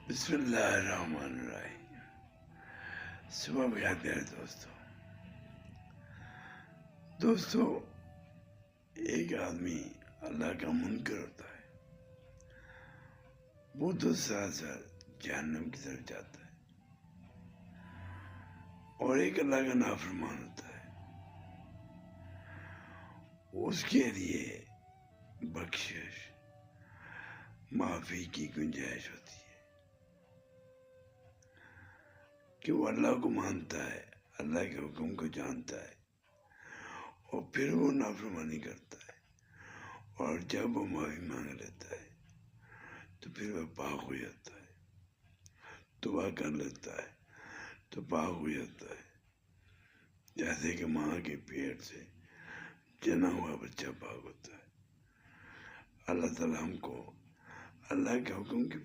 بسم اللہ الرحمن الرحیم۔ صبح بخیر دوستو، ایک آدمی اللہ کا منکر ہوتا ہے، وہ تو سراسر جہنم کی طرف جاتا ہے، اور ایک اللہ کا نافرمان ہوتا ہے، اس کے لیے بخشش معافی کی گنجائش ہوتی ہے کہ وہ اللہ کو مانتا ہے، اللہ کے حکم کو جانتا ہے، اور پھر وہ نافرمانی کرتا ہے، اور جب وہ معافی مانگ لیتا ہے تو پھر وہ پاک ہو جاتا ہے، توبہ کر لیتا ہے تو پاک ہو جاتا ہے، جیسے کہ ماں کے پیٹ سے جنا ہوا بچہ پاک ہوتا ہے۔ اللہ تعالیٰ ہم کو اللہ کے حکم کی